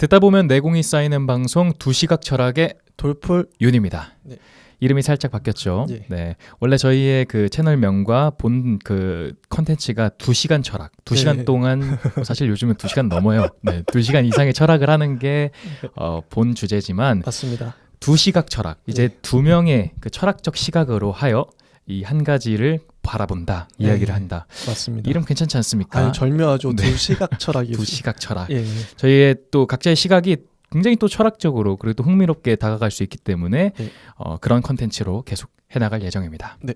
듣다 보면 내공이 쌓이는 방송 두시각 철학의 돌풀 윤입니다. 네. 이름이 살짝 바뀌었죠. 예. 네. 원래 저희의 그 채널명과 본 그 컨텐츠가 2시간 철학. 2시간 네. 동안 사실 요즘은 2시간 넘어요. 네. 2시간 이상의 철학을 하는 게 본 주제지만 맞습니다. 두시각 철학. 이제 네. 두 명의 그 철학적 시각으로 하여 이 한 가지를 바라본다. 이야기를 네. 한다. 맞습니다. 이름 괜찮지 않습니까? 아니 절묘하죠. 네. 두시각 철학이. 두시각 철학. 예. 저희의 또 각자의 시각이 굉장히 또 철학적으로 그래도 흥미롭게 다가갈 수 있기 때문에 네. 그런 컨텐츠로 계속 해나갈 예정입니다. 네.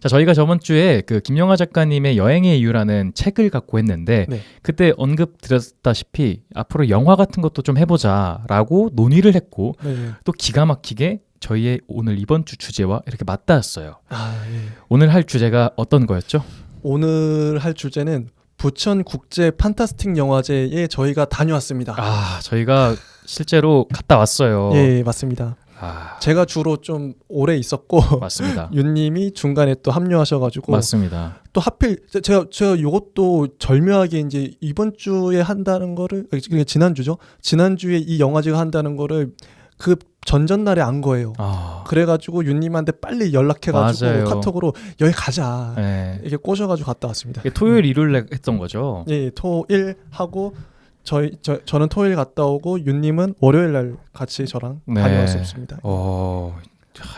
자, 저희가 저번 주에 그 김영하 작가님의 여행의 이유라는 책을 갖고 했는데 네. 그때 언급드렸다시피 앞으로 영화 같은 것도 좀 해보자라고 논의를 했고 네. 또 기가 막히게 저희의 오늘 이번 주 주제와 이렇게 맞닿았어요. 예. 오늘 할 주제가 어떤 거였죠? 오늘 할 주제는 부천 국제 판타스틱 영화제에 저희가 다녀왔습니다. 저희가 실제로 갔다 왔어요. 예, 맞습니다. 제가 주로 좀 오래 있었고 맞습니다. 윤님이 중간에 또 합류하셔가지고 맞습니다. 또 하필 제가 이것도 절묘하게 이제 이번 주에 한다는 거를 지난주에 이 영화제가 한다는 거를 그 전전날에 안 거예요. 그래가지고 윤님한테 빨리 연락해가지고 맞아요. 카톡으로 여기 가자 네. 이렇게 꼬셔가지고 갔다 왔습니다. 토요일 일요일 했던 거죠. 예, 토일 하고 저는 토요일 갔다 오고 윤님은 월요일 날 같이 저랑 네. 다녀왔었습니다.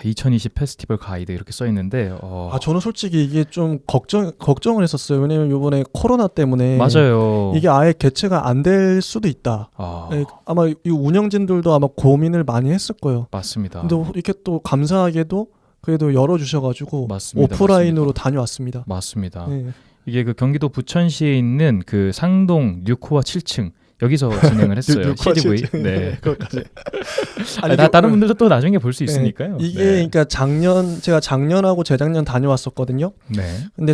2020 페스티벌 가이드 이렇게 써 있는데 저는 솔직히 이게 좀 걱정을 했었어요. 왜냐면 이번에 코로나 때문에 맞아요. 이게 아예 개최가 안 될 수도 있다. 예, 아마 이 운영진들도 아마 고민을 많이 했을 거예요. 맞습니다. 근데 이렇게 또 감사하게도 그래도 열어주셔가지고 맞습니다. 오프라인으로 다녀왔습니다. 맞습니다. 네. 이게 그 경기도 부천시에 있는 그 상동 6호와 7층 여기서 진행을 했어요. CGV. 네. 그것까지. 다른 분들도 또 나중에 볼 수 있으니까요. 이게 네. 그러니까 제가 작년하고 재작년 다녀왔었거든요. 네. 근데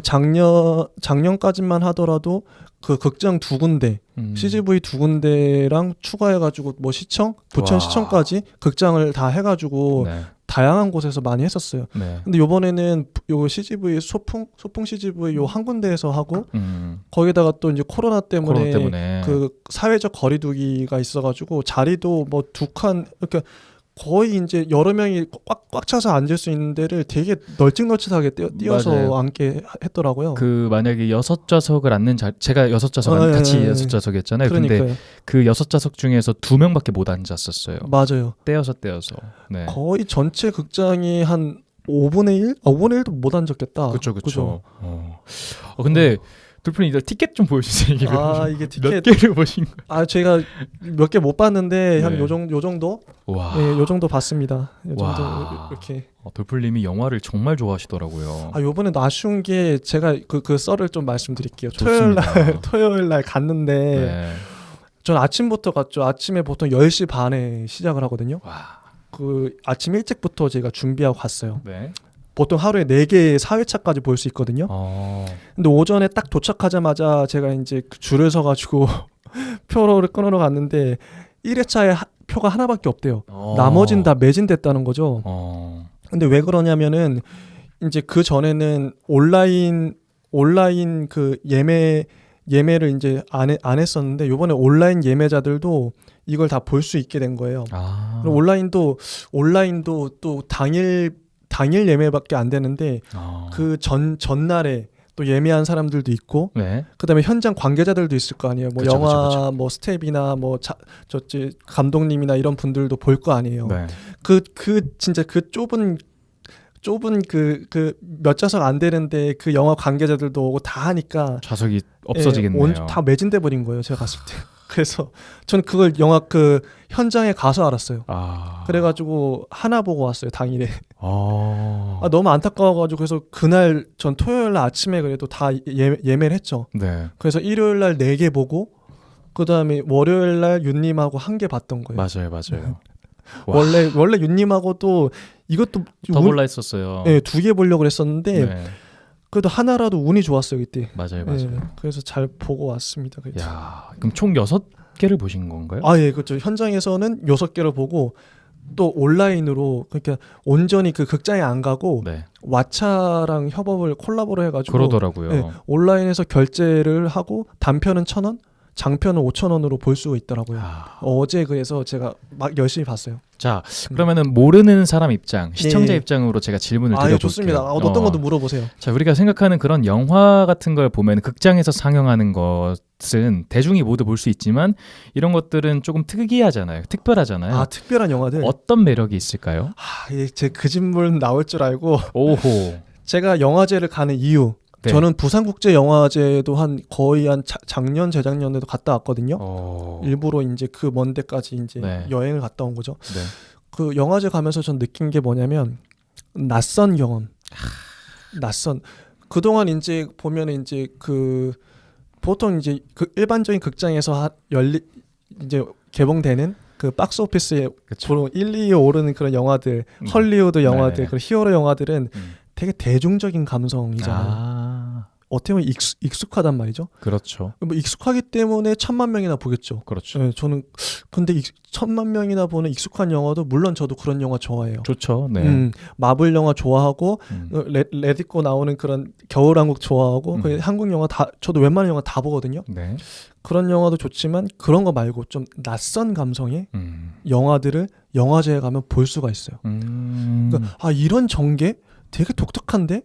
작년까지만 하더라도 그 극장 2군데, CGV 2군데랑 추가해가지고 뭐 부천 시청까지 극장을 다 해가지고 네. 다양한 곳에서 많이 했었어요. 네. 근데 요번에는 요 CGV 소풍 CGV 요 한 군데에서 하고 거기다가 또 이제 코로나 때문에 그 사회적 거리두기가 있어가지고 자리도 뭐 2칸 이렇게 거의 이제 여러 명이 꽉 차서 앉을 수 있는 데를 되게 널찍널찍하게 띄어서 맞아요. 앉게 했더라고요. 그 만약에 6좌석을 앉는 제가 6좌석 같이 6좌석이었잖아요. 근데 그 6좌석 중에서 2명밖에 못 앉았었어요. 맞아요. 떼어서. 네. 거의 전체 극장이 한 5분의 1? 5분의 1도 못 앉았겠다. 그렇죠. 근데 돌프님 이제 티켓 좀 보여주세요. 이게 티켓 몇 개를 보신 거예요? 제가 몇 개 못 봤는데 네. 한 요 정도? 와. 네, 요 정도 봤습니다. 요 정도 와. 이렇게. 돌풀님이 영화를 정말 좋아하시더라고요. 요번에도 아쉬운 게 제가 그 썰을 좀 말씀드릴게요. 좋습니다. 토요일 날 갔는데 네. 전 아침부터 갔죠. 아침에 보통 10시 반에 시작을 하거든요. 와. 그 아침 일찍부터 제가 준비하고 갔어요. 네. 보통 하루에 4개의 사회차까지 볼 수 있거든요. 근데 오전에 딱 도착하자마자 제가 이제 줄을 서가지고 표를 끊으러 갔는데 1회차에 표가 하나밖에 없대요. 나머진 다 매진됐다는 거죠. 근데 왜 그러냐면은 이제 그 전에는 온라인 그 예매를 이제 안 했었는데 요번에 온라인 예매자들도 이걸 다 볼 수 있게 된 거예요. 그리고 온라인도 또 당일 예매밖에 안 되는데 그 전날에 또 예매한 사람들도 있고 네. 그다음에 현장 관계자들도 있을 거 아니에요. 뭐 그쵸, 영화 그쵸. 뭐 스텝이나 뭐 감독님이나 이런 분들도 볼 거 아니에요. 네. 진짜 그 좁은 그 몇 좌석 안 되는데 그 영화 관계자들도 오고 다 하니까 좌석이 없어지겠네요. 다 매진돼 버린 거예요. 제가 갔을 때. 그래서 전 그걸 영화 그 현장에 가서 알았어요. 그래가지고 하나 보고 왔어요. 당일에. 너무 안타까워가지고 그래서 그날 전 토요일 날 아침에 그래도 다 예매를 했죠. 네. 그래서 일요일 날 4개 보고 그 다음에 월요일 날 윤님하고 1개 봤던 거예요. 맞아요. 원래 윤님하고도 이것도 더블라 했었어요. 네, 2개 보려고 했었는데 네. 그래도 하나라도 운이 좋았어요 그때. 맞아요. 네, 그래서 잘 보고 왔습니다. 야, 그럼 총 6개를 보신 건가요? 예, 그렇죠. 현장에서는 6개를 보고 또 온라인으로 그러니까 온전히 그 극장에 안 가고 네. 왓챠랑 콜라보를 해가지고 그러더라고요. 네, 온라인에서 결제를 하고 단편은 1,000원, 장편을 5,000원으로 볼 수가 있더라고요. 어제 그래서 제가 막 열심히 봤어요. 자, 그러면은 모르는 사람 입장, 시청자 입장으로 제가 질문을 드려볼게요. 좋습니다. 어떤 것도 물어보세요. 자, 우리가 생각하는 그런 영화 같은 걸 보면 극장에서 상영하는 것은 대중이 모두 볼 수 있지만 이런 것들은 조금 특이하잖아요. 특별하잖아요. 특별한 영화들. 어떤 매력이 있을까요? 제 그 질문 나올 줄 알고 오호. 제가 영화제를 가는 이유. 네. 저는 부산국제영화제도 거의 한 작년 재작년에도 갔다 왔거든요. 일부러 이제 그 먼 데까지 이제 네. 여행을 갔다 온 거죠. 네. 그 영화제 가면서 전 느낀 게 뭐냐면 낯선 경험. 낯선. 그동안 이제 보면 이제 보통 이제 일반적인 극장에서 이제 개봉되는 그 박스 오피스에 보통 1, 2위 오르는 그런 영화들, 헐리우드 영화들, 그런 히어로 영화들은 되게 대중적인 감성이잖아요. 어떻게 보면 익숙하단 말이죠. 그렇죠. 뭐 익숙하기 때문에 1,000만 명이나 보겠죠. 그렇죠. 네, 저는 근데 1,000만 명이나 보는 익숙한 영화도 물론 저도 그런 영화 좋아해요. 좋죠. 네. 마블 영화 좋아하고 레디코 나오는 그런 겨울왕국 좋아하고 한국 영화 저도 웬만한 영화 다 보거든요. 네. 그런 영화도 좋지만 그런 거 말고 좀 낯선 감성의 영화들을 영화제에 가면 볼 수가 있어요. 그러니까 이런 전개 되게 독특한데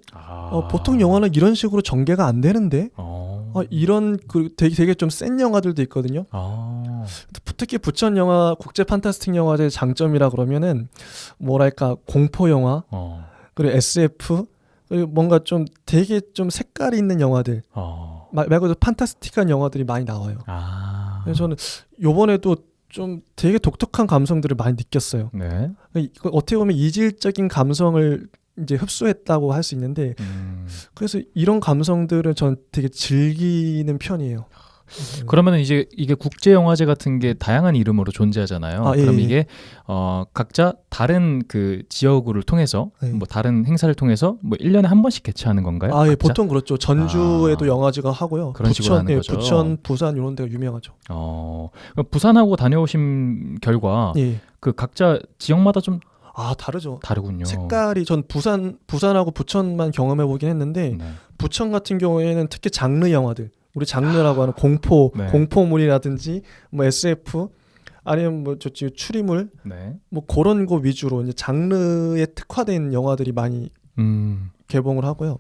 보통 영화는 이런 식으로 전개가 안 되는데 이런 되게 좀 센 영화들도 있거든요. 특히 부천 영화 국제 판타스틱 영화제 장점이라 그러면은 뭐랄까 공포 영화 그리고 SF 그리고 뭔가 좀 되게 좀 색깔이 있는 영화들 말고도 판타스틱한 영화들이 많이 나와요. 그래서 저는 요번에도 좀 되게 독특한 감성들을 많이 느꼈어요. 네. 어떻게 보면 이질적인 감성을 이제 흡수했다고 할 수 있는데 그래서 이런 감성들을 전 되게 즐기는 편이에요. 그러면 이제 이게 국제영화제 같은 게 다양한 이름으로 존재하잖아요. 그럼 이게 각자 다른 그 지역을 통해서 뭐 다른 행사를 통해서 뭐 1년에 한 번씩 개최하는 건가요? 보통 그렇죠. 전주에도 영화제가 하고요. 그런 식으로 하는 거죠. 부천, 부산 이런 데가 유명하죠. 그럼 부산하고 다녀오신 결과 그 각자 지역마다 좀 다르죠. 다르군요. 색깔이 전 부산하고 부천만 경험해 보긴 했는데 부천 같은 경우에는 특히 장르 영화들 우리 장르라고 하는 공포물이라든지 뭐 SF 아니면 뭐 추리물 뭐 그런 거 위주로 이제 장르에 특화된 영화들이 많이 개봉을 하고요.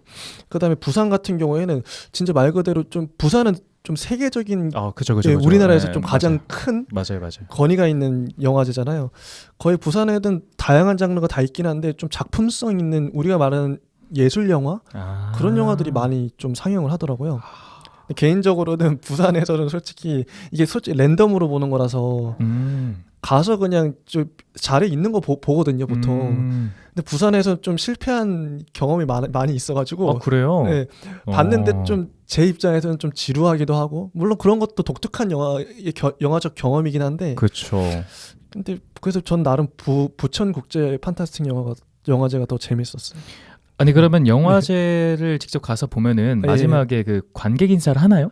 그다음에 부산 같은 경우에는 진짜 말 그대로 좀 부산은 좀 세계적인 그죠. 우리나라에서 좀 가장 큰 맞아요. 권위가 있는 영화제잖아요. 거의 부산에는 다양한 장르가 다 있긴 한데 좀 작품성 있는 우리가 말하는 예술 영화 그런 영화들이 많이 좀 상영을 하더라고요. 개인적으로는 부산에서는 솔직히 랜덤으로 보는 거라서 가서 그냥 좀 자리에 있는 거 보거든요 보통. 근데 부산에서 좀 실패한 경험이 많이 있어가지고. 그래요? 네, 봤는데 좀 제 입장에서는 좀 지루하기도 하고 물론 그런 것도 독특한 영화적 경험이긴 한데. 그렇죠. 근데 그래서 전 나름 부천 국제 판타스틱 영화제가 더 재밌었어요. 아니 그러면 영화제를 직접 가서 보면은 마지막에 그 관객 인사를 하나요?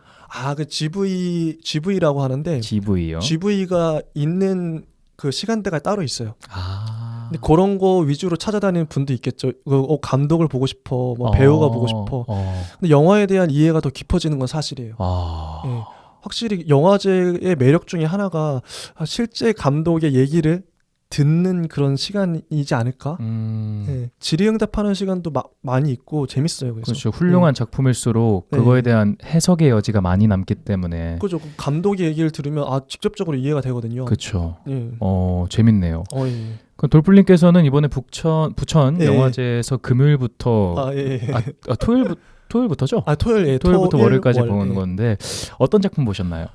그 GV라고 하는데 GV요? GV가 있는 그 시간대가 따로 있어요. 근데 그런 거 위주로 찾아다니는 분도 있겠죠. 감독을 보고 싶어, 뭐 배우가 보고 싶어. 근데 영화에 대한 이해가 더 깊어지는 건 사실이에요. 확실히 영화제의 매력 중에 하나가 실제 감독의 얘기를 듣는 그런 시간이지 않을까? 질의응답하는 시간도 많이 있고 재밌어요. 그래서. 그렇죠. 훌륭한 작품일수록 그거에 대한 해석의 여지가 많이 남기 때문에. 그렇죠. 감독의 얘기를 들으면 직접적으로 이해가 되거든요. 그렇죠. 재밌네요. 그럼 돌플님께서는 이번에 부천 영화제에서 금요일부터 토요일부터죠? 토요일부터 월요일까지 보는 건데 어떤 작품 보셨나요?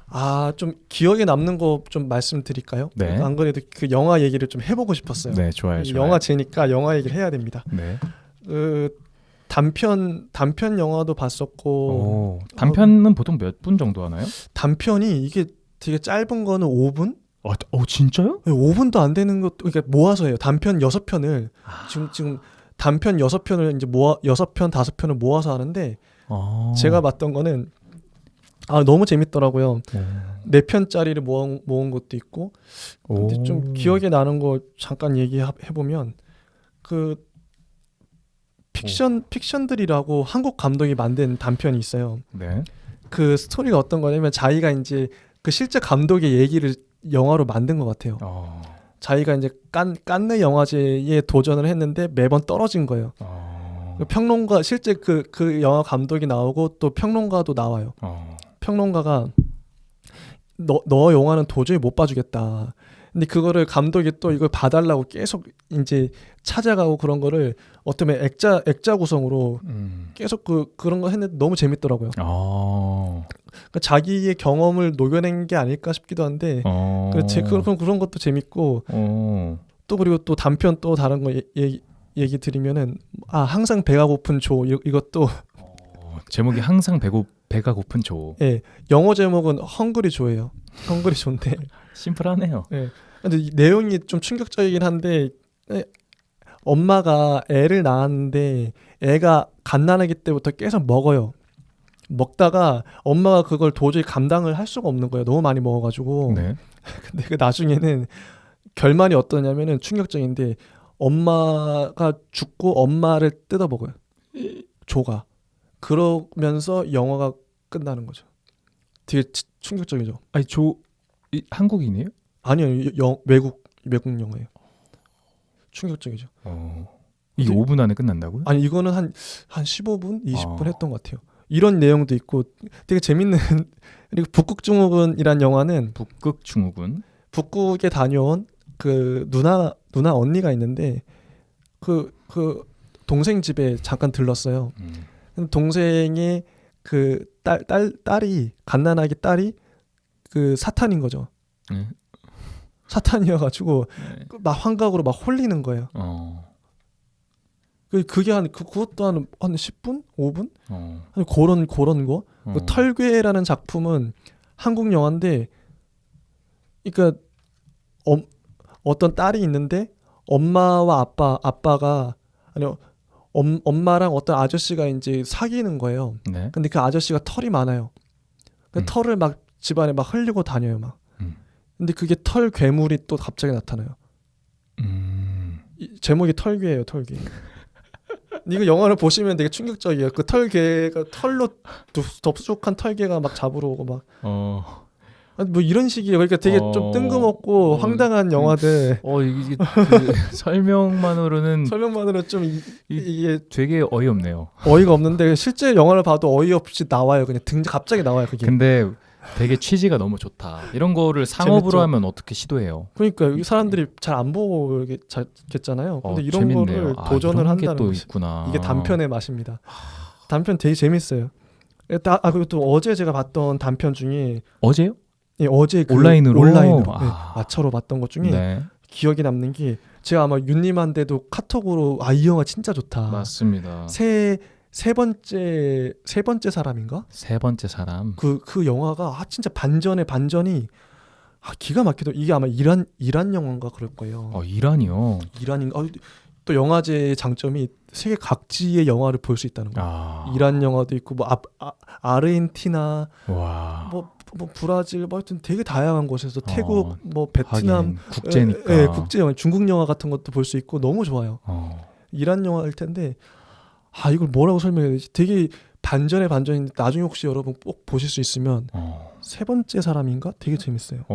좀 기억에 남는 거 좀 말씀드릴까요? 네. 안 그래도 그 영화 얘기를 좀 해보고 싶었어요. 네, 좋아요. 영화제니까 영화 얘기를 해야 됩니다. 네. 단편 영화도 봤었고. 단편은 보통 몇 분 정도 하나요? 단편이 이게 되게 짧은 거는 5분? 진짜요? 네, 5분도 안 되는 것도 그러니까 모아서 해요. 단편 6편을 지금 단편 6편을 이제 6편 5편을 모아서 하는데 제가 봤던 거는 너무 재밌더라고요. 4편짜리를 모은 것도 있고. 근데 좀 기억에 나는 거 잠깐 얘기해 보면 그 픽션들이라고 한국 감독이 만든 단편이 있어요. 네. 그 스토리가 어떤 거냐면 자기가 이제 그 실제 감독의 얘기를 영화로 만든 것 같아요. 자기가 이제 깐느 영화제에 도전을 했는데 매번 떨어진 거예요. 평론가 실제 그 영화 감독이 나오고 또 평론가도 나와요. 평론가가 너 영화는 도저히 못 봐주겠다. 근데 그거를 감독이 또 이걸 봐달라고 계속 이제 찾아가고 그런 거를 어쩌면 액자 구성으로 계속 그런 거 했는데 너무 재밌더라고요. 그러니까 자기의 경험을 녹여낸 게 아닐까 싶기도 한데 그런 것도 재밌고 또 그리고 또 단편 또 다른 거 얘기 드리면은 항상 배가 고픈 조 이것도 제목이 항상 배가 고픈 조. 예, 영어 제목은 헝그리 조예요. 헝그리 조인데 심플하네요. 예. 근데 이 내용이 좀 충격적이긴 한데 엄마가 애를 낳았는데 애가 갓난아기 때부터 계속 먹어요. 먹다가 엄마가 그걸 도저히 감당을 할 수가 없는 거예요. 너무 많이 먹어가지고. 네. 근데 그 나중에는 결말이 어떠냐면은 충격적인데 엄마가 죽고 엄마를 뜯어 먹어요. 조가. 그러면서 영화가 끝나는 거죠. 되게 충격적이죠. 아니 한국인이에요? 아니요, 외국 영화예요. 충격적이죠. 이게 5분 안에 끝난다고요? 아니 이거는 한 15분, 20분 했던 것 같아요. 이런 내용도 있고 되게 재밌는. 그리고 북극증후군이란 영화는 북극에 다녀온 그 누나 언니가 있는데 그 동생 집에 잠깐 들렀어요. 동생의 그 딸이 갓난아기 딸이 그 사탄인 거죠. 사탄이어가지고 막 환각으로 막 홀리는 거예요. 그게 그것도 한 10분, 5분? 그런 거. 그 털괴라는 작품은 한국 영화인데, 그러니까 어떤 딸이 있는데 엄마와 아빠가 아니요. 엄마랑 어떤 아저씨가 이제 사귀는 거예요. 네. 근데 그 아저씨가 털이 많아요. 그 털을 막 집안에 막 흘리고 다녀요, 막. 근데 그게 털 괴물이 또 갑자기 나타나요. 제목이 털괴예요, 털괴. 이거 영화를 보시면 되게 충격적이에요. 그 털개가 털로 덥수룩한 털개가 막 잡으러 오고 막. 뭐 이런 식이에요. 그러니까 되게 좀 뜬금없고 황당한 영화들. 이게 설명만으로는 좀 이게 되게 어이없네요. 어이가 없는데 실제 영화를 봐도 어이없이 나와요. 그냥 갑자기 나와요. 그게. 근데 되게 취지가 너무 좋다. 이런 거를 상업으로 재밌죠? 하면 어떻게 시도해요? 그러니까 이 사람들이 잘 안 보겠잖아요. 근데 이런 재밌네요. 거를 도전을 한다는 또 것이 있구나. 이게 단편의 맛입니다. 단편 되게 재밌어요. 그리고 또 어제 제가 봤던 단편 중에 어제요? 예, 어제 온라인으로 마차로 봤던 것 중에 기억이 남는 게 제가 아마 윤님한테도 카톡으로 이 영화 진짜 좋다. 맞습니다. 세 번째 사람인가? 세 번째 사람. 그 영화가 진짜 반전의 반전이 기가 막히다. 이게 아마 이란 영화인가 그럴 거예요. 이란이요? 또 영화제의 장점이 세계 각지의 영화를 볼 수 있다는 거예요. 이란 영화도 있고 뭐 아르헨티나, 뭐 브라질, 뭐 하여튼 되게 다양한 곳에서 태국, 뭐 베트남, 국제니까. 국제 영화, 중국 영화 같은 것도 볼 수 있고 너무 좋아요. 이란 영화일 텐데 이걸 뭐라고 설명해야 되지? 되게 반전의 반전인데 나중에 혹시 여러분 꼭 보실 수 있으면 세 번째 사람인가? 되게 재밌어요.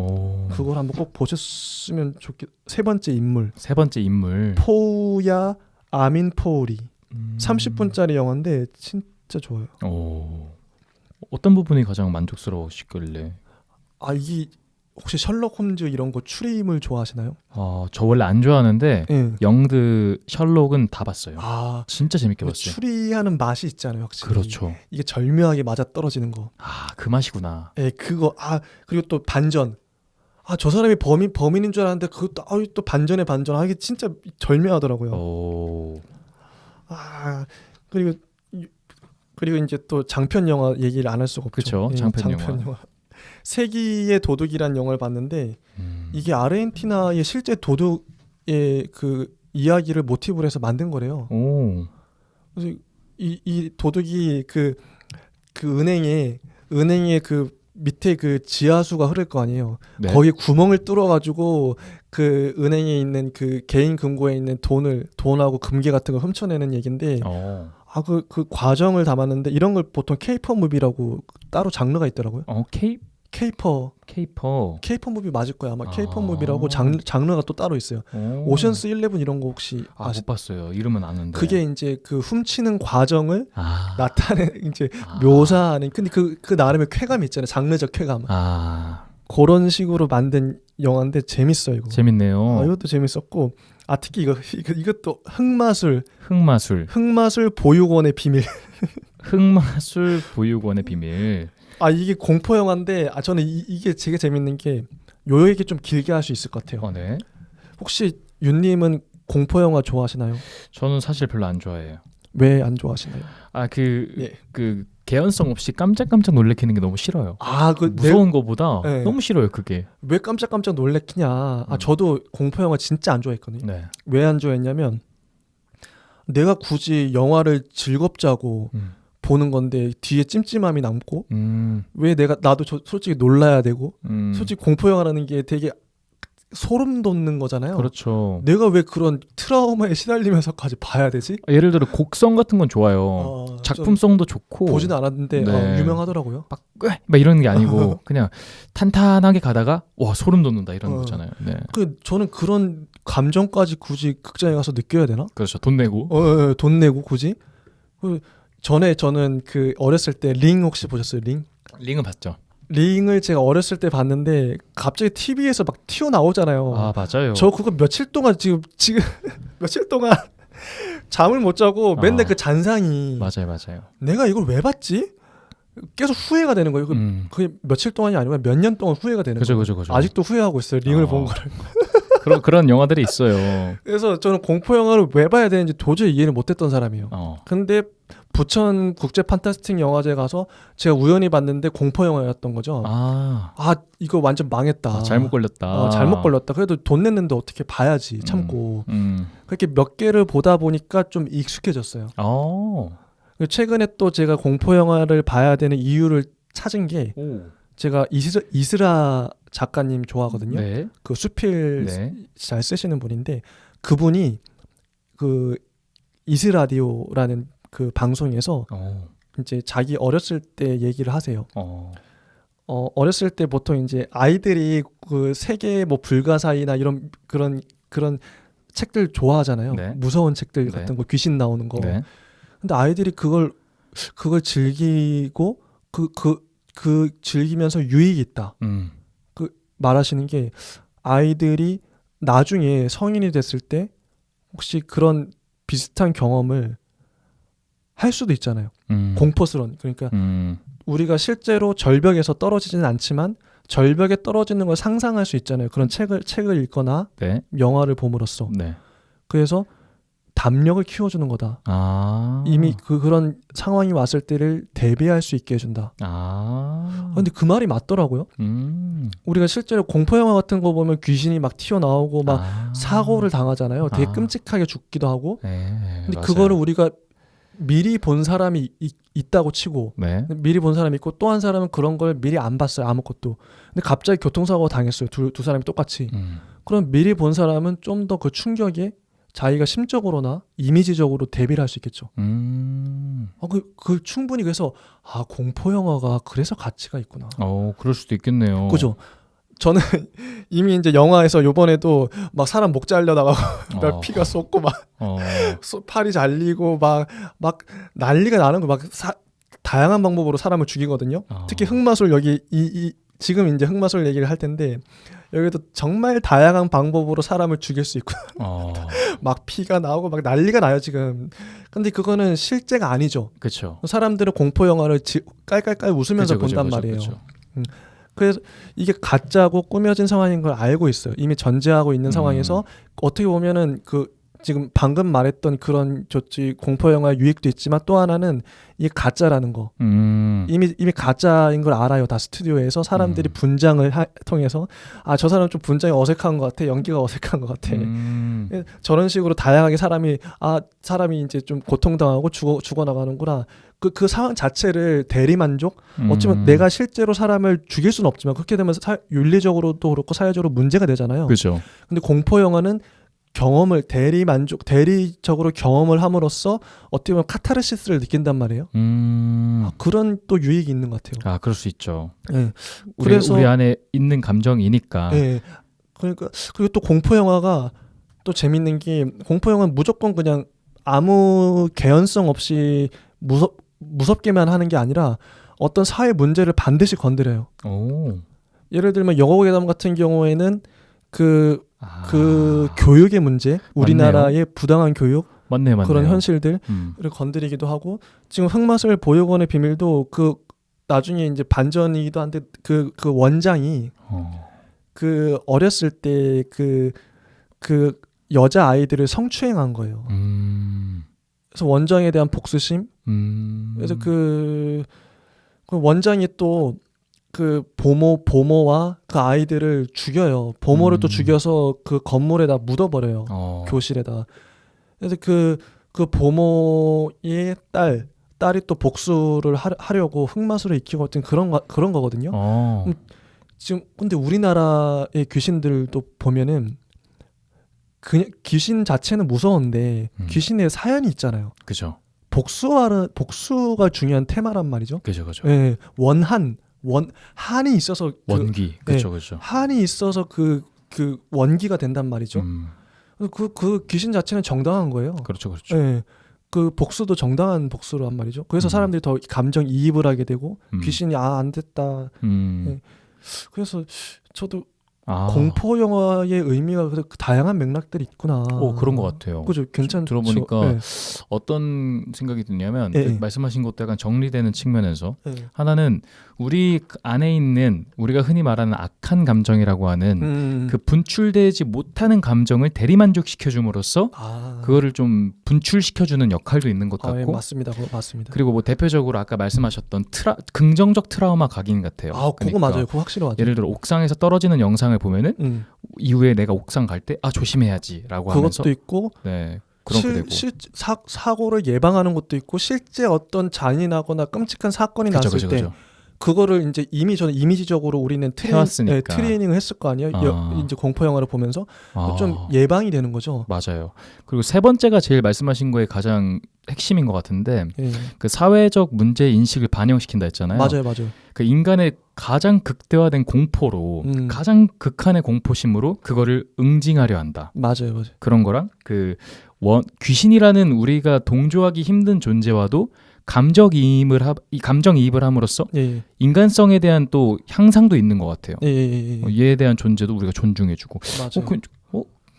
그걸 한번 꼭 보셨으면 세 번째 인물. 포우야 아민 포우리. 30분짜리 영화인데 진짜 좋아요. 어떤 부분이 가장 만족스러우시길래? 이게 혹시 셜록 홈즈 이런 거 추리인물 좋아하시나요? 저 원래 안 좋아하는데 영드 셜록은 다 봤어요. 진짜 재밌게 봤어요. 추리하는 맛이 있잖아요, 확실히. 그렇죠. 이게 절묘하게 맞아 떨어지는 거. 그 맛이구나. 예, 그거. 그리고 또 반전. 저 사람이 범인인 줄 알았는데 그것도 또 반전에 반전. 이게 진짜 절묘하더라고요. 그리고 이제 또 장편 영화 얘기를 안 할 수가 없죠. 그렇죠. 장편 영화. 세기의 도둑이란 영화를 봤는데 이게 아르헨티나의 실제 도둑의 그 이야기를 모티브로 해서 만든 거래요. 그래서 이 도둑이 그 은행에 그 밑에 그 지하수가 흐를 거 아니에요. 네. 거기 구멍을 뚫어가지고 그 은행에 있는 그 개인 금고에 있는 돈하고 금괴 같은 걸 훔쳐내는 얘긴데 그 과정을 담았는데 이런 걸 보통 K-pop 무비라고 따로 장르가 있더라고요. 케이퍼 무비 맞을 거야 아마. 케이퍼 무비라고 장르가 또 따로 있어요. 오션스 11 이런 거 혹시 못 봤어요. 이름은 아는데. 그게 이제 그 훔치는 과정을 나타내 이제 묘사하는. 근데 그 나름의 쾌감이 있잖아요. 장르적 쾌감. 그런 식으로 만든 영화인데 재밌어요 이거. 재밌네요. 이것도 재밌었고 특히 이것도 흑마술 보육원의 비밀. 흑마술 보육원의 비밀. 이게 공포 영화인데 저는 이게 되게 재밌는 게 요 얘기 좀 길게 할 수 있을 것 같아요. 네. 혹시 윤님은 공포 영화 좋아하시나요? 저는 사실 별로 안 좋아해요. 왜 안 좋아하시나요? 그 개연성 없이 깜짝깜짝 놀래키는 게 너무 싫어요. 무서운 거보다 너무 싫어요 그게. 왜 깜짝깜짝 놀래키냐. 저도 공포 영화 진짜 안 좋아했거든요. 네. 왜 안 좋아했냐면 내가 굳이 영화를 즐겁자고 보는 건데 뒤에 찜찜함이 남고 왜 나도 솔직히 놀라야 되고 솔직히 공포 영화라는 게 되게 소름 돋는 거잖아요. 그렇죠. 내가 왜 그런 트라우마에 시달리면서까지 봐야 되지? 예를 들어 곡성 같은 건 좋아요. 작품성도 좋고. 보지는 않았는데 유명하더라고요. 막 이런 게 아니고 그냥 탄탄하게 가다가 와 소름 돋는다 이런 거잖아요. 네. 저는 그런 감정까지 굳이 극장에 가서 느껴야 되나? 그렇죠. 돈 내고. 돈 내고 굳이? 전에 저는 그 어렸을 때 링 혹시 보셨어요? 링은 봤죠. 링을 제가 어렸을 때 봤는데 갑자기 TV에서 막 튀어나오잖아요. 맞아요. 저 그거 며칠 동안 지금 며칠 동안 잠을 못 자고 맨날 그 잔상이. 맞아요. 내가 이걸 왜 봤지? 계속 후회가 되는 거예요. 그게 며칠 동안이 아니고 몇 년 동안 후회가 되는 거예요. 그죠. 아직도 후회하고 있어요. 링을 본 거를. 그런 영화들이 있어요. 그래서 저는 공포 영화를 왜 봐야 되는지 도저히 이해를 못했던 사람이에요. 근데 부천 국제 판타스틱 영화제 가서 제가 우연히 봤는데 공포 영화였던 거죠. 이거 완전 망했다. 잘못 걸렸다. 잘못 걸렸다. 그래도 돈 냈는데 어떻게 봐야지 참고. 그렇게 몇 개를 보다 보니까 좀 익숙해졌어요. 최근에 또 제가 공포 영화를 봐야 되는 이유를 찾은 게 제가 이스라 작가님 좋아하거든요. 네. 그 수필 잘 쓰시는 분인데 그분이 그 이스라디오라는 그 방송에서 이제 자기 어렸을 때 얘기를 하세요. 어렸을 때 보통 이제 아이들이 그 세계 뭐 불가사의나 이런 그런 책들 좋아하잖아요. 네. 무서운 책들 같은 거 귀신 나오는 거. 네. 근데 아이들이 그걸 즐기고 그 즐기면서 유익이 있다. 그 말하시는 게 아이들이 나중에 성인이 됐을 때 혹시 그런 비슷한 경험을 할 수도 있잖아요. 공포스러운. 그러니까 우리가 실제로 절벽에서 떨어지지는 않지만 절벽에 떨어지는 걸 상상할 수 있잖아요. 그런 책을 읽거나 영화를 봄으로써. 그래서 담력을 키워주는 거다. 이미 그런 상황이 왔을 때를 대비할 수 있게 해준다. 근데 그 말이 맞더라고요. 우리가 실제로 공포 영화 같은 거 보면 귀신이 막 튀어나오고 막 사고를 당하잖아요. 되게 끔찍하게 죽기도 하고. 근데 맞아요. 그거를 우리가 미리 본 사람이 있다고 치고 미리 본 사람이 있고 또 한 사람은 그런 걸 미리 안 봤어요. 아무것도. 근데 갑자기 교통사고가 당했어요. 두 사람이 똑같이. 그럼 미리 본 사람은 좀 더 그 충격에 자기가 심적으로나 이미지적으로 대비를 할 수 있겠죠. 충분히 그래서 공포 영화가 그래서 가치가 있구나. 그럴 수도 있겠네요. 그죠. 저는 이미 이제 영화에서 요번에도 막 사람 목 잘려나가고 막 피가 쏟고 막 팔이 잘리고 막 난리가 나는 거 막 다양한 방법으로 사람을 죽이거든요. 특히 흑마술 여기 지금 이제 흑마술 얘기를 할 텐데 여기도 정말 다양한 방법으로 사람을 죽일 수 있고 막 피가 나오고 막 난리가 나요 지금. 근데 그거는 실제가 아니죠. 그렇죠. 사람들은 공포 영화를 깔깔깔 웃으면서 본단 말이에요. 그래서 이게 가짜고 꾸며진 상황인 걸 알고 있어요. 이미 전제하고 있는 상황에서 어떻게 보면은 지금 방금 말했던 그런 공포 영화의 유익도 있지만 또 하나는 이게 가짜라는 거. 이미 가짜인 걸 알아요. 다 스튜디오에서 사람들이 분장을 통해서 저 사람 좀 분장이 어색한 것 같아. 연기가 어색한 것 같아. 저런 식으로 다양하게 사람이 이제 좀 고통당하고 죽어나가는구나. 그 상황 자체를 대리만족? 어쩌면 내가 실제로 사람을 죽일 수는 없지만 그렇게 되면 윤리적으로도 그렇고 사회적으로 문제가 되잖아요. 그렇죠. 근데 공포 영화는 경험을 대리적으로 경험을 함으로써 어떻게 보면 카타르시스를 느낀단 말이에요. 그런 또 유익이 있는 것 같아요. 그럴 수 있죠. 네. 그래서 우리 안에 있는 감정이니까. 네. 그러니까 그리고 또 공포 영화가 또 재밌는 게 공포 영화는 무조건 그냥 아무 개연성 없이 무섭게만 하는 게 아니라 어떤 사회 문제를 반드시 건드려요. 오. 예를 들면 여고괴담 같은 경우에는 그 교육의 문제, 우리나라의 맞네요. 부당한 교육, 맞네요. 그런 현실들을 건드리기도 하고, 지금 흑마술 보육원의 비밀도 그 나중에 이제 반전이기도 한데 그 원장이 그 어렸을 때 그 여자 아이들을 성추행한 거예요. 그래서 원장에 대한 복수심. 그래서 그 원장이 또 그 보모와 그 아이들을 죽여요. 보모를 또 죽여서 그 건물에다 묻어버려요. 교실에다. 그래서 그 보모의 딸이 또 복수를 하려고 흑마술을 익히고 어떤 그런 거거든요. 지금 근데 우리나라의 귀신들도 보면은 그냥 귀신 자체는 무서운데 귀신의 사연이 있잖아요. 그죠. 복수가 중요한 테마란 말이죠. 그죠. 네, 한이 있어서 원기. 그죠. 한이 있어서 그 원기가 된단 말이죠. 그 귀신 자체는 정당한 거예요. 그렇죠. 네, 그 복수도 정당한 복수란 말이죠. 그래서 사람들이 더 감정 이입을 하게 되고 귀신이 안 됐다. 네. 그래서 저도 공포 영화의 의미가 그 다양한 맥락들이 있구나. 그런 것 같아요. 그죠, 괜찮죠. 들어보니까 어떤 생각이 드냐면 말씀하신 것도 약간 정리되는 측면에서 하나는 우리 안에 있는 우리가 흔히 말하는 악한 감정이라고 하는 그 분출되지 못하는 감정을 대리만족시켜줌으로써 그거를 좀 분출시켜주는 역할도 있는 것 같고. 맞습니다. 그거 맞습니다. 그리고 뭐 대표적으로 아까 말씀하셨던 긍정적 트라우마 각인 같아요. 그거 맞아요. 그거 확실히 맞아요. 예를 들어 옥상에서 떨어지는 영상을 보면은 이후에 내가 옥상 갈 때 조심해야지라고 하면서 그것도 있고, 네, 그런 게 되고 사고를 예방하는 것도 있고, 실제 어떤 잔인하거나 끔찍한 사건이 났을 때 그거를 이제 이미 저는 이미지적으로 우리는 트레이닝을 했을 거 아니에요. 이제 공포 영화를 보면서 좀 예방이 되는 거죠. 맞아요. 그리고 세 번째가 제일 말씀하신 거에 가장 핵심인 것 같은데 그 사회적 문제 인식을 반영시킨다 했잖아요. 맞아요. 그 인간의 가장 극대화된 공포로 가장 극한의 공포심으로 그거를 응징하려 한다. 맞아요. 그런 거랑 귀신이라는 우리가 동조하기 힘든 존재와도 감정이입을 함으로써 인간성에 대한 또 향상도 있는 것 같아요. 얘에 대한 존재도 우리가 존중해주고. 맞아요.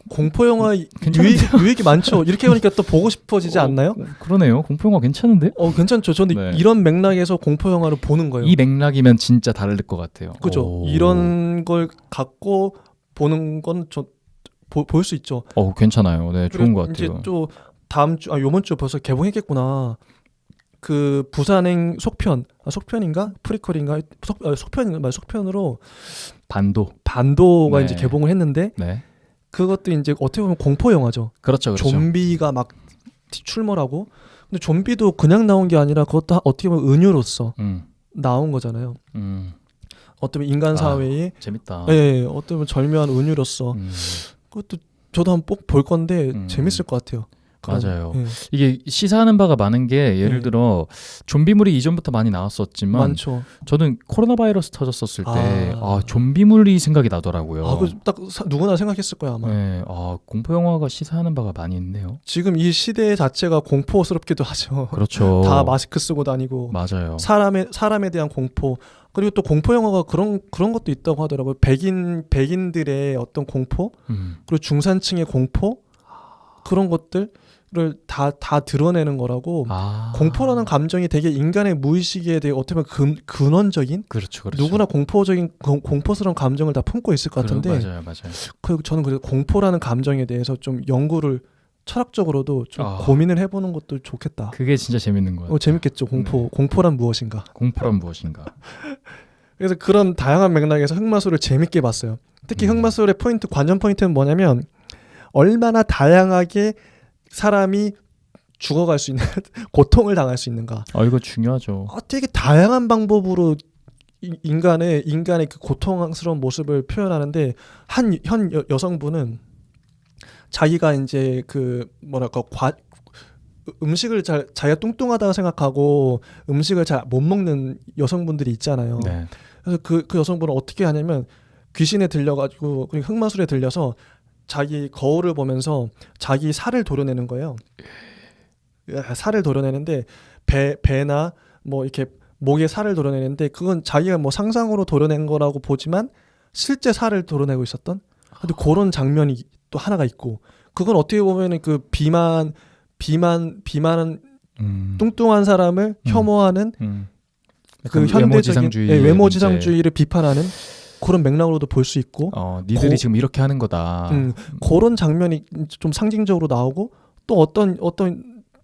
공포 영화 유익이 많죠. 이렇게 보니까 또 보고 싶어지지 않나요? 그러네요. 공포 영화 괜찮은데? 괜찮죠. 저는 이런 맥락에서 공포 영화를 보는 거예요. 이 맥락이면 진짜 다를 것 같아요. 그죠. 이런 걸 갖고 보는 건 볼 수 있죠. 괜찮아요. 네, 좋은 것 같아요. 이제 또 다음 주, 요번 주 벌써 개봉했겠구나. 그 부산행 속편인가 프리퀄인가 속편으로 반도가 이제 개봉을 했는데 그것도 이제 어떻게 보면 공포 영화죠. 그렇죠. 좀비가 막 출몰하고, 근데 좀비도 그냥 나온 게 아니라 그것도 어떻게 보면 은유로서 나온 거잖아요. 어떻게 보면 인간 사회에 재밌다. 어떻게 보면 절묘한 은유로서 그것도 저도 한번 꼭 볼 건데 재밌을 것 같아요. 맞아요. 이게 시사하는 바가 많은 게 예를 들어 좀비물이 이전부터 많이 나왔었지만 많죠. 저는 코로나 바이러스 터졌었을 때 좀비물이 생각이 나더라고요. 딱 누구나 생각했을 거야 아마. 공포 영화가 시사하는 바가 많이 있네요. 지금 이 시대 자체가 공포스럽기도 하죠. 그렇죠. 다 마스크 쓰고 다니고. 맞아요. 사람에 대한 공포. 그리고 또 공포 영화가 그런 것도 있다고 하더라고요. 백인들의 어떤 공포, 그리고 중산층의 공포, 그런 것들을 다 드러내는 거라고. 공포라는 감정이 되게 인간의 무의식에 대해 어떻게 보면 근원적인. 그렇죠. 누구나 공포스러운 감정을 다 품고 있을 것 같은데. 맞아요. 그리고 저는 그래서 공포라는 감정에 대해서 좀 연구를 철학적으로도 좀 고민을 해보는 것도 좋겠다. 그게 진짜 재밌는 것 같아요. 재밌겠죠. 공포란 무엇인가. 그래서 그런 다양한 맥락에서 흑마술을 재밌게 봤어요. 특히 흑마술의 관전 포인트는 뭐냐면 얼마나 다양하게 사람이 죽어갈 수 있는 고통을 당할 수 있는가. 이거 중요하죠. 되게 다양한 방법으로 인간의 그 고통스러운 모습을 표현하는데 한 여성분은 자기가 이제 그 뭐랄까 음식을 자기가 뚱뚱하다고 생각하고 음식을 잘 못 먹는 여성분들이 있잖아요. 네. 그래서 그 여성분은 어떻게 하냐면 귀신에 들려가지고 흑마술에 들려서 자기 거울을 보면서 자기 살을 도려내는 거예요. 살을 도려내는데 배나 뭐 이렇게 목에 살을 도려내는데 그건 자기가 뭐 상상으로 도려낸 거라고 보지만 실제 살을 도려내고 있었던. 근데 그런 장면이 또 하나가 있고 그건 어떻게 보면은 그 비만은 뚱뚱한 사람을 혐오하는 그 현대적인 외모지상주의를 비판하는 그런 맥락으로도 볼 수 있고 니들이 지금 이렇게 하는 거다. 그런 장면이 좀 상징적으로 나오고 또 어떤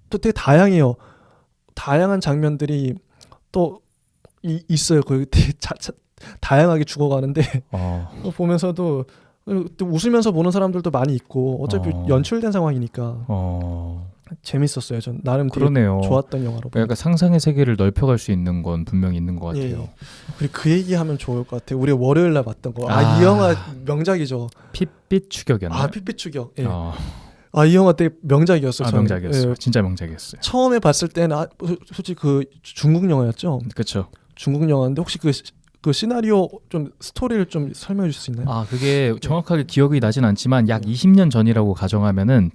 또 되게 다양해요. 다양한 장면들이 또 있어요. 거기 되게 다양하게 죽어가는데 보면서도 또 웃으면서 보는 사람들도 많이 있고 어차피 연출된 상황이니까 재밌었어요. 전 나름 되게 그러네요. 좋았던 영화로. 그러니까 상상의 세계를 넓혀갈 수 있는 건 분명히 있는 것 같아요. 예. 그리고 그 얘기하면 좋을 것 같아요. 우리 월요일 날 봤던 거. 이 영화 명작이죠. 핏빛 추격이었나요? 핏빛 추격. 예. 이 영화 되게 명작이었어요. 명작이었어요. 예. 진짜 명작이었어요. 처음에 봤을 때는 솔직히 그 중국 영화였죠. 그렇죠. 중국 영화인데 혹시 그 시나리오 좀 스토리를 좀 설명해 주실 수 있나요? 그게 정확하게 기억이 나진 않지만 약 20년 전이라고 가정하면은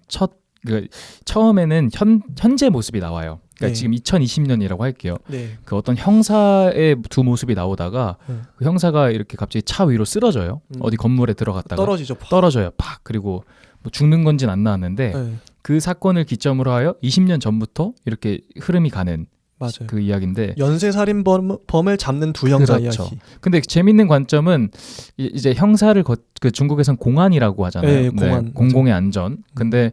처음에는 현재 모습이 나와요. 그러니까 지금 2020년이라고 할게요. 그 어떤 형사의 두 모습이 나오다가 그 형사가 이렇게 갑자기 차 위로 쓰러져요. 어디 건물에 들어갔다가 떨어져요. 팍. 그리고 뭐 죽는 건지는 안 나왔는데 그 사건을 기점으로 하여 20년 전부터 이렇게 흐름이 가는 맞아요. 그 이야기인데 연쇄살인범을 잡는 두 형사 그렇죠. 이야기. 근데 재밌는 관점은 이제 형사를 그 중국에선 공안이라고 하잖아요. 공안. 공공의 안전. 근데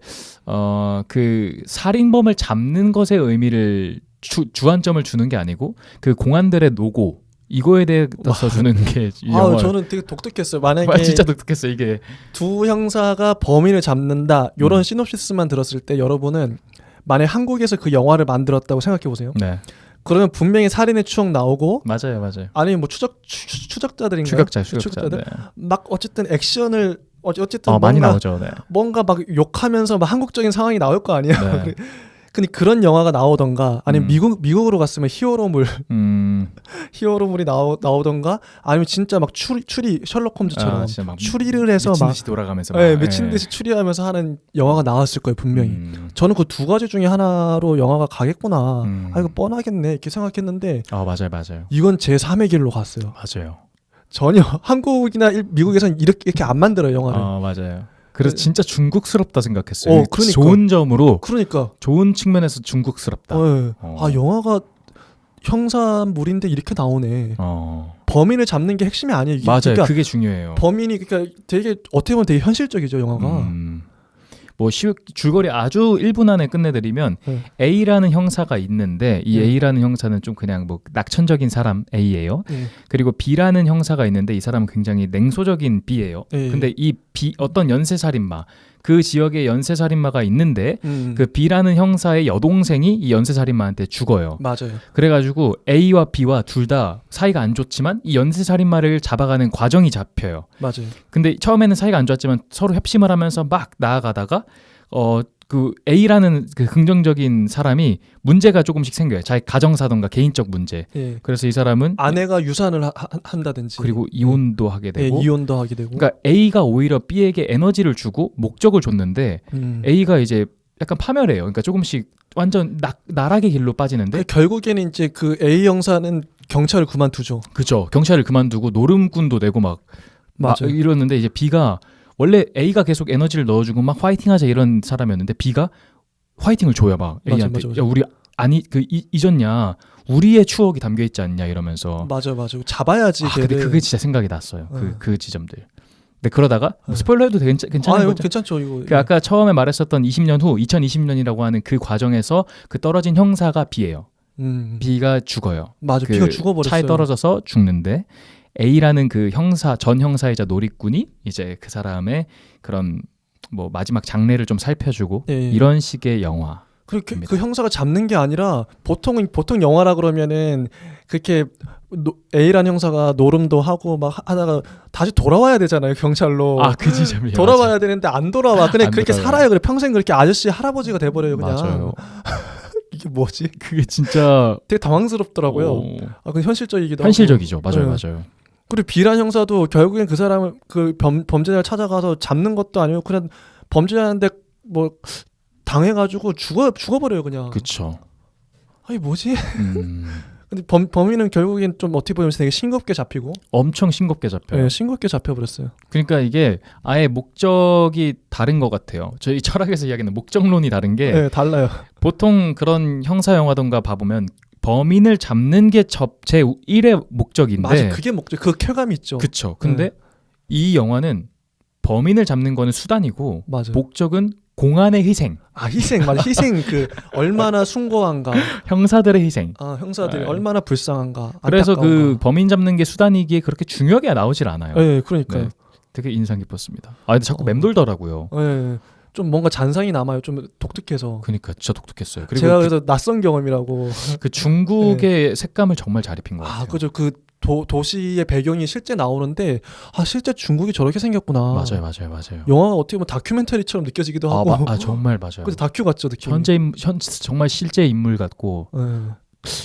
그 살인범을 잡는 것의 의미를 주안점을 주는 게 아니고 그 공안들의 노고 이거에 대해서 주는 게 영화. 저는 되게 독특했어요. 만약에 진짜 독특했어요. 이게 두 형사가 범인을 잡는다 이런 시놉시스만 들었을 때 여러분은 만약 한국에서 그 영화를 만들었다고 생각해 보세요. 네. 그러면 분명히 살인의 추억 나오고 맞아요. 아니면 뭐 추적자들인가요? 추격자들. 네. 막 어쨌든 액션을 어쨌든 많이 나오죠. 네. 뭔가 막 욕하면서 막 한국적인 상황이 나올 거 아니에요. 네. 근데 그런 영화가 나오던가 아니면 미국으로 갔으면 히어로물이 나오던가 아니면 진짜 막 추리 셜록 홈즈처럼 막 추리를 해서 미친 듯이 돌아가면서 미친 듯이 추리하면서 하는 영화가 나왔을 거예요 분명히. 저는 그 두 가지 중에 하나로 영화가 가겠구나. 이거 뻔하겠네 이렇게 생각했는데 맞아요. 이건 제 3의 길로 갔어요. 맞아요. 전혀 한국이나 미국에서는 이렇게 안 만들어요 영화를. 맞아요. 그래서 진짜 중국스럽다 생각했어요. 그러니까. 좋은 점으로. 그러니까. 좋은 측면에서 중국스럽다. 영화가 형사물인데 이렇게 나오네. 범인을 잡는 게 핵심이 아니에요. 맞아요. 그러니까 그게 중요해요. 범인이 그러니까 되게 어떻게 보면 되게 현실적이죠 영화가. 뭐 줄거리 아주 1분 안에 끝내드리면 A라는 형사가 있는데 이 A라는 형사는 좀 그냥 뭐 낙천적인 사람 A예요. 그리고 B라는 형사가 있는데 이 사람은 굉장히 냉소적인 B예요. 근데 이 B 어떤 연쇄살인마 그 지역에 연쇄살인마가 있는데 그 B라는 형사의 여동생이 이 연쇄살인마한테 죽어요. 맞아요. 그래가지고 A와 B와 둘 다 사이가 안 좋지만 이 연쇄살인마를 잡아가는 과정이 잡혀요. 맞아요. 근데 처음에는 사이가 안 좋았지만 서로 협심을 하면서 막 나아가다가 그 A라는 그 긍정적인 사람이 문제가 조금씩 생겨요. 자기 가정사던가 개인적 문제. 그래서 이 사람은 아내가 유산을 한다든지 그리고 이혼도 하게 되고. 이혼도 하게 되고. 그러니까 A가 오히려 B에게 에너지를 주고 목적을 줬는데 A가 이제 약간 파멸해요. 그러니까 조금씩 완전 나락의 길로 빠지는데 결국에는 이제 그 A 형사는 경찰을 그만두죠. 그렇죠. 경찰을 그만두고 노름꾼도 내고 막 이러는데 이제 B가 원래 A가 계속 에너지를 넣어주고 막 화이팅하자 이런 사람이었는데 B가 화이팅을 줘요 막 A한테. 맞아. 야 우리 아니 그 잊었냐? 우리의 추억이 담겨 있지 않냐 이러면서. 맞아. 잡아야지. 근데 그게 진짜 생각이 났어요. 그 지점들. 근데 그러다가 스포일러 해도 괜찮은 거죠? 괜찮죠 이거. 그 아까 처음에 말했었던 20년 후 2020년이라고 하는 그 과정에서 그 떨어진 형사가 B예요. B가 죽어요. 맞아. B가 죽어버렸어요. 차에 떨어져서 죽는데 A라는 그 전 형사이자 놀이꾼이 이제 그 사람의 그런 뭐 마지막 장례를 좀 살펴주고 이런 식의 영화. 그 형사가 잡는 게 아니라 보통 영화라 그러면은 그렇게 A라는 형사가 노름도 하고 막 하다가 다시 돌아와야 되잖아요, 경찰로. 아, 그 지점이에요. 돌아와야 맞아. 되는데 안 돌아와. 그냥 그렇게 돌아와요. 살아요. 그래 평생 그렇게 아저씨 할아버지가 돼버려요, 그냥. 맞아요. 이게 뭐지? 그게 진짜 되게 당황스럽더라고요. 오. 아, 그 현실적이기도 현실적이죠. 하고. 맞아요, 네. 맞아요. 그리고 B라는 형사도 결국엔 그 사람을 그 범죄자를 찾아가서 잡는 것도 아니고 그냥 범죄자한테 뭐 당해가지고 죽어버려요, 그냥. 그렇죠. 아니 뭐지? 근데 범인은 결국엔 좀 어떻게 보면 되게 싱겁게 잡히고 엄청 싱겁게 잡혀요. 네, 싱겁게 잡혀버렸어요. 그러니까 이게 아예 목적이 다른 것 같아요. 저희 철학에서 이야기하는 목적론이 다른 게 네, 달라요. 보통 그런 형사 영화던가 봐보면 범인을 잡는 게 제 1의 목적인데 맞아, 그게 목적. 그 쾌감이 있죠. 그쵸. 근데 이 영화는 범인을 잡는 거는 수단이고 맞아. 목적은 공안의 희생. 아, 희생. 맞아. 희생. 그 얼마나 숭고한가. 형사들의 희생. 아, 형사들이 네. 얼마나 불쌍한가. 그래서 그 안타까운가. 범인 잡는 게 수단이기에 그렇게 중요하게 나오질 않아요. 네, 그러니까요. 네, 되게 인상 깊었습니다. 아, 근데 자꾸 맴돌더라고요. 네, 좀 뭔가 잔상이 남아요. 좀 독특해서. 그러니까 진짜 독특했어요. 그리고 제가 그래서 낯선 경험이라고. 그 중국의 색감을 정말 잘 입힌 것 같아요. 아, 그죠. 그 도시의 배경이 실제 나오는데 아, 실제 중국이 저렇게 생겼구나. 맞아요. 영화가 어떻게 보면 다큐멘터리처럼 느껴지기도 하고. 정말 맞아요. 그래서 다큐 같죠, 느낌이. 정말 실제 인물 같고 네.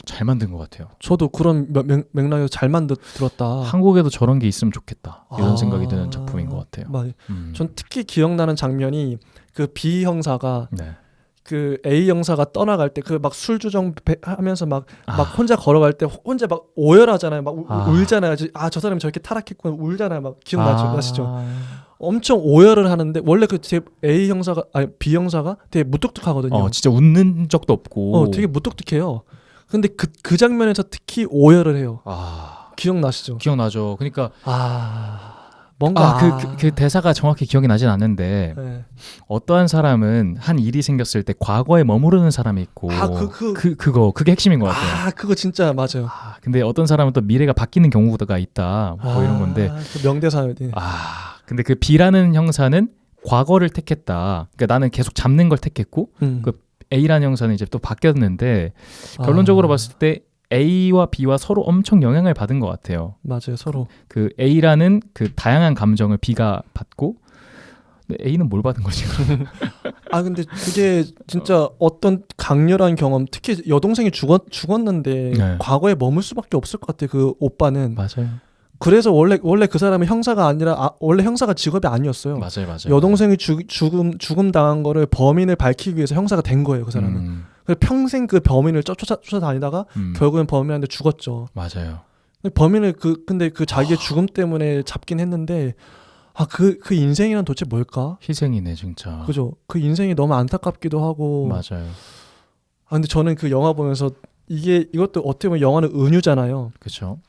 잘 만든 것 같아요. 저도 그런 맥락에서 잘 만들었다. 한국에도 저런 게 있으면 좋겠다. 이런 아, 생각이 드는 작품인 것 같아요. 맞아요. 전 특히 기억나는 장면이 그 B 형사가 네. 그 A 형사가 떠나갈 때 그 막 술 주정 하면서 막 혼자 걸어갈 때 혼자 막 오열하잖아요. 막 울잖아요. 아, 저 사람이 저렇게 타락했구나 울잖아요. 막 기억나시죠? 엄청 오열을 하는데 원래 그 A 형사가 아니 B 형사가 되게 무뚝뚝하거든요. 진짜 웃는 적도 없고. 되게 무뚝뚝해요. 근데 그 장면에서 특히 오열을 해요. 기억나시죠? 기억나죠. 그러니까 뭔가 그 대사가 정확히 기억이 나진 않는데 네. 어떠한 사람은 한 일이 생겼을 때 과거에 머무르는 사람이 있고 그게 핵심인 것 같아요. 그거 진짜 맞아요. 근데 어떤 사람은 또 미래가 바뀌는 경우가 있다. 뭐 이런 건데. 그 명대사예요. 근데 그 B라는 형사는 과거를 택했다. 그러니까 나는 계속 잡는 걸 택했고 그 A라는 형사는 이제 또 바뀌었는데 결론적으로 봤을 때 A와 B와 서로 엄청 영향을 받은 것 같아요. 맞아요, 서로. 그 A라는 그 다양한 감정을 B가 받고, 근데 A는 뭘 받은 거지? 근데 그게 진짜 어떤 강렬한 경험, 특히 여동생이 죽었는데 네. 과거에 머물 수밖에 없을 것 같아요. 그 오빠는. 맞아요. 그래서 원래 그 사람은 형사가 아니라 원래 형사가 직업이 아니었어요. 맞아요. 여동생이 죽음 당한 거를 범인을 밝히기 위해서 형사가 된 거예요, 그 사람은. 그래서 평생 그 범인을 쫓아다니다가 결국엔 범인한테 죽었죠. 맞아요. 범인을 근데 그 자기의 죽음 때문에 잡긴 했는데 그 인생이란 도대체 뭘까? 희생이네 진짜. 그죠. 그 인생이 너무 안타깝기도 하고. 맞아요. 근데 저는 그 영화 보면서 이것도 어떻게 보면 영화는 은유잖아요. 그렇죠.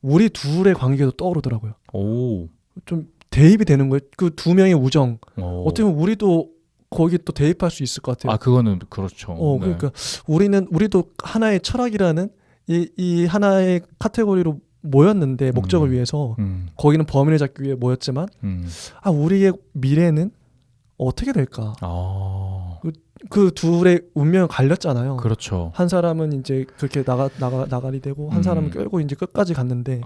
우리 둘의 관계도 떠오르더라고요. 오. 좀 대입이 되는 거예요. 그 두 명의 우정. 어떻게 보면 우리도 거기 또 대입할 수 있을 것 같아요. 그거는 그렇죠. 네. 그러니까 우리도 하나의 철학이라는 이 하나의 카테고리로 모였는데 목적을 위해서 거기는 범인을 잡기 위해 모였지만 우리의 미래는 어떻게 될까? 그 둘의 운명을 갈렸잖아요. 그렇죠. 한 사람은 이제 그렇게 나가리 되고 한 사람은 끌고 이제 끝까지 갔는데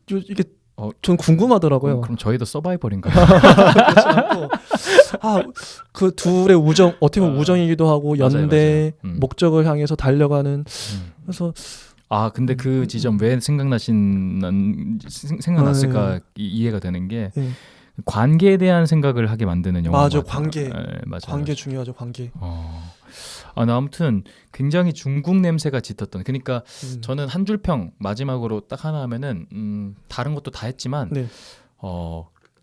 이게 전 궁금하더라고요. 그럼 저희도 서바이벌인가요? 그렇지 않고 그 둘의 우정 어떻게 보면 우정이기도 하고 연대 맞아요. 목적을 향해서 달려가는 그래서 근데 그 지점 왜 생각났을까 이해가 되는 게 관계에 대한 생각을 하게 만드는 영화. 맞아, 관계. 맞아요. 관계 중요하죠, 관계. 나 아무튼 굉장히 중국 냄새가 짙었던. 그러니까 저는 한 줄 평 마지막으로 딱 하나 하면은 다른 것도 다 했지만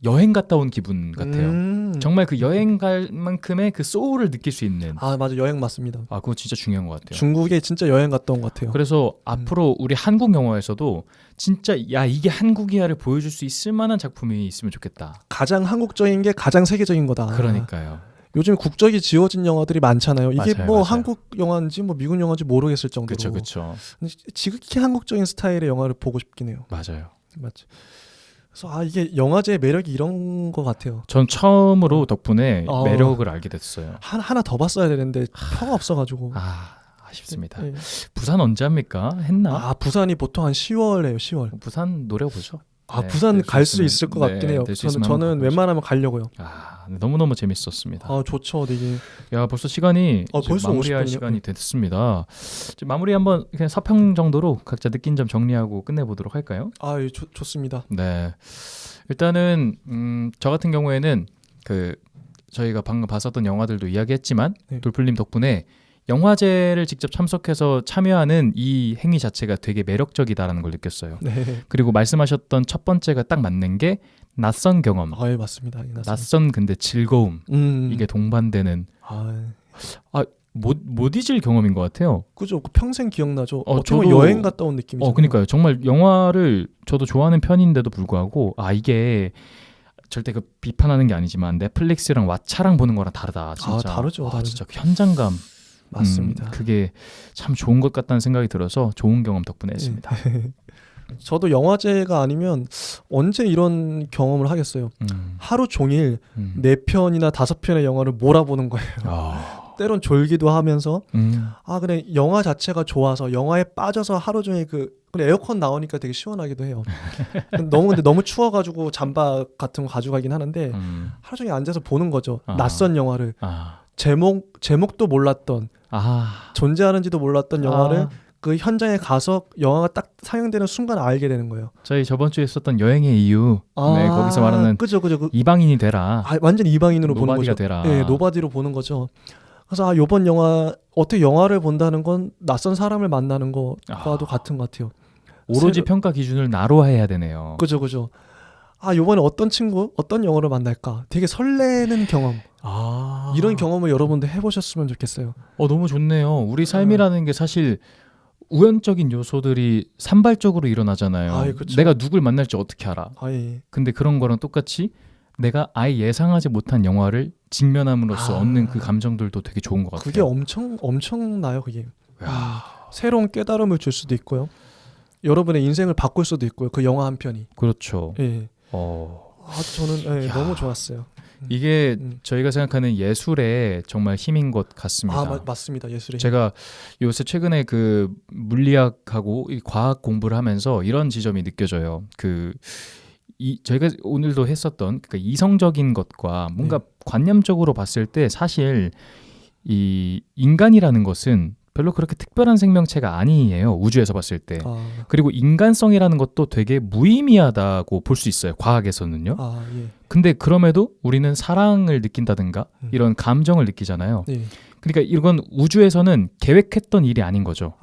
여행 갔다 온 기분 같아요. 정말 그 여행 갈 만큼의 그 소울을 느낄 수 있는. 맞아, 여행 맞습니다. 그거 진짜 중요한 것 같아요. 중국에 진짜 여행 갔다 온 것 같아요. 그래서 앞으로 우리 한국 영화에서도 진짜 이게 한국이야를 보여줄 수 있을 만한 작품이 있으면 좋겠다. 가장 한국적인 게 가장 세계적인 거다. 그러니까요. 요즘 국적이 지워진 영화들이 많잖아요. 이게 맞아요. 한국 영화인지 미국 영화인지 모르겠을 정도로. 그렇죠. 지극히 한국적인 스타일의 영화를 보고 싶긴 해요. 맞아요. 맞죠. 그래서 이게 영화제의 매력이 이런 것 같아요. 전 처음으로 덕분에 매력을 알게 됐어요. 하나 더 봤어야 되는데 표가 없어가지고. 아쉽습니다. 네. 부산 언제 합니까? 했나? 부산이 보통 한 10월에요. 10월. 부산 노려보죠. 네, 부산 갈 수 있을 것 같긴 해요. 저는 웬만하면 가려고요. 너무너무 재밌었습니다. 좋죠, 되게. 야, 벌써 시간이 벌써 마무리할 50분이요? 시간이 됐습니다. 마무리 한번 그냥 4평 정도로 각자 느낀 점 정리하고 끝내보도록 할까요? 예, 좋습니다. 네. 일단은 저 같은 경우에는 저희가 방금 봤었던 영화들도 이야기했지만 네. 돌풀님 덕분에 영화제를 직접 참석해서 참여하는 이 행위 자체가 되게 매력적이다라는 걸 느꼈어요. 네. 그리고 말씀하셨던 첫 번째가 딱 맞는 게 낯선 경험. 예, 맞습니다. 낯선 근데 즐거움. 이게 동반되는 못 잊을 경험인 것 같아요. 그죠. 평생 기억나죠. 저도 여행 갔다 온 느낌이죠. 그러니까요. 정말 영화를 저도 좋아하는 편인데도 불구하고 이게 절대 비판하는 게 아니지만 넷플릭스랑 왓챠랑 보는 거랑 다르다. 진짜. 다르죠. 진짜 현장감. 맞습니다. 그게 참 좋은 것 같다는 생각이 들어서 좋은 경험 덕분에 했습니다. 저도 영화제가 아니면 언제 이런 경험을 하겠어요. 하루 종일 4편이나 5편의 영화를 몰아보는 거예요. 때론 졸기도 하면서 그래 영화 자체가 좋아서 영화에 빠져서 하루 종일 그래 에어컨 나오니까 되게 시원하기도 해요. 근데 너무 추워가지고 잠바 같은 거 가져가긴 하는데 하루 종일 앉아서 보는 거죠. 낯선 영화를 제목도 몰랐던 존재하는지도 몰랐던 영화를 그 현장에 가서 영화가 딱 상영되는 순간 알게 되는 거예요. 저희 저번 주에 썼던 여행의 이유, 거기서 말하는 그죠. 이방인이 되라. 완전 이방인으로 보는 거죠. 되라. 네, 노바디로 보는 거죠. 그래서 이번 영화 어떻게 영화를 본다는 건 낯선 사람을 만나는 거와도 같은 것 같아요. 오로지 평가 기준을 나로 해야 되네요. 그죠. 이번에 어떤 영화를 만날까? 되게 설레는 경험. 이런 경험을 여러분도 해보셨으면 좋겠어요. 너무 좋네요. 우리 삶이라는 게 사실 우연적인 요소들이 산발적으로 일어나잖아요. 내가 누굴 만날지 어떻게 알아? 예. 근데 그런 거랑 똑같이 내가 아예 예상하지 못한 영화를 직면함으로써 얻는 그 감정들도 되게 좋은 것 같아요. 그게 엄청나요. 그게. 새로운 깨달음을 줄 수도 있고요. 여러분의 인생을 바꿀 수도 있고요. 그 영화 한 편이. 그렇죠. 예. 저는 너무 좋았어요. 이게 저희가 생각하는 예술의 정말 힘인 것 같습니다. 맞습니다. 예술의 힘. 제가 요새 최근에 물리학하고 이 과학 공부를 하면서 이런 지점이 느껴져요. 저희가 오늘도 했었던 이성적인 것과 뭔가 관념적으로 봤을 때 사실 이 인간이라는 것은 별로 그렇게 특별한 생명체가 아니에요. 우주에서 봤을 때. 그리고 인간성이라는 것도 되게 무의미하다고 볼 수 있어요. 과학에서는요. 예. 근데 그럼에도 우리는 사랑을 느낀다든가 이런 감정을 느끼잖아요. 그러니까 이건 우주에서는 계획했던 일이 아닌 거죠.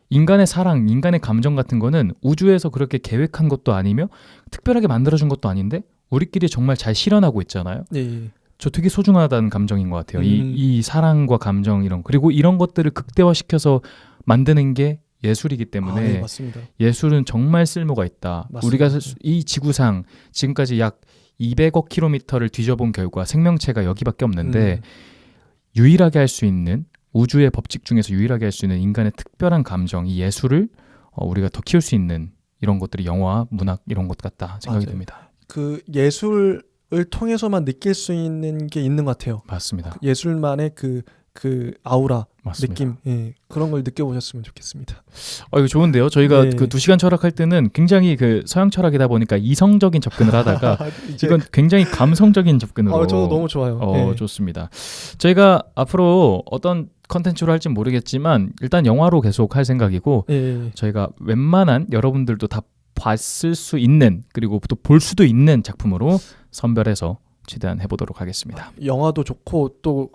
인간의 사랑, 인간의 감정 같은 거는 우주에서 그렇게 계획한 것도 아니며 특별하게 만들어준 것도 아닌데 우리끼리 정말 잘 실현하고 있잖아요. 저 되게 소중하다는 감정인 것 같아요. 이 사랑과 감정 그리고 이런 것들을 극대화시켜서 만드는 게 예술이기 때문에 맞습니다. 예술은 정말 쓸모가 있다. 맞습니다. 우리가 이 지구상 지금까지 약 200억 킬로미터를 뒤져본 결과 생명체가 여기밖에 없는데 유일하게 할 수 있는 우주의 법칙 중에서 유일하게 할 수 있는 인간의 특별한 감정, 이 예술을 우리가 더 키울 수 있는 이런 것들이 영화, 문학 이런 것 같다 생각이 듭니다. 그 예술을 통해서만 느낄 수 있는 게 있는 것 같아요. 맞습니다. 예술만의 그 아우라 맞습니다. 느낌 그런 걸 느껴보셨으면 좋겠습니다. 이거 좋은데요. 저희가 2시간 철학할 때는 굉장히 서양 철학이다 보니까 이성적인 접근을 하다가 이건 굉장히 감성적인 접근으로 저도 너무 좋아요. 좋습니다. 저희가 앞으로 어떤 컨텐츠로 할지 모르겠지만 일단 영화로 계속 할 생각이고 저희가 웬만한 여러분들도 다 봤을 수 있는 그리고 또 볼 수도 있는 작품으로 선별해서 최대한 해보도록 하겠습니다. 영화도 좋고 또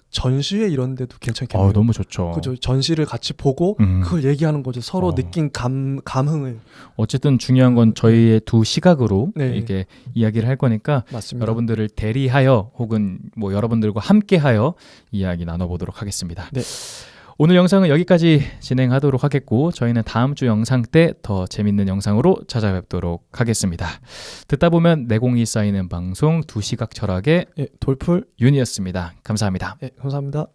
전시회 이런 데도 괜찮겠네요. 너무 좋죠. 그죠. 전시를 같이 보고 그걸 얘기하는 거죠. 서로 느낀 감흥을. 어쨌든 중요한 건 저희의 두 시각으로 이렇게 이야기를 할 거니까 맞습니다. 여러분들을 대리하여 혹은 여러분들과 함께하여 이야기 나눠보도록 하겠습니다. 오늘 영상은 여기까지 진행하도록 하겠고 저희는 다음 주 영상 때 더 재밌는 영상으로 찾아뵙도록 하겠습니다. 듣다 보면 내공이 쌓이는 방송 2시각 철학의 돌풀 윤이었습니다. 감사합니다. 감사합니다.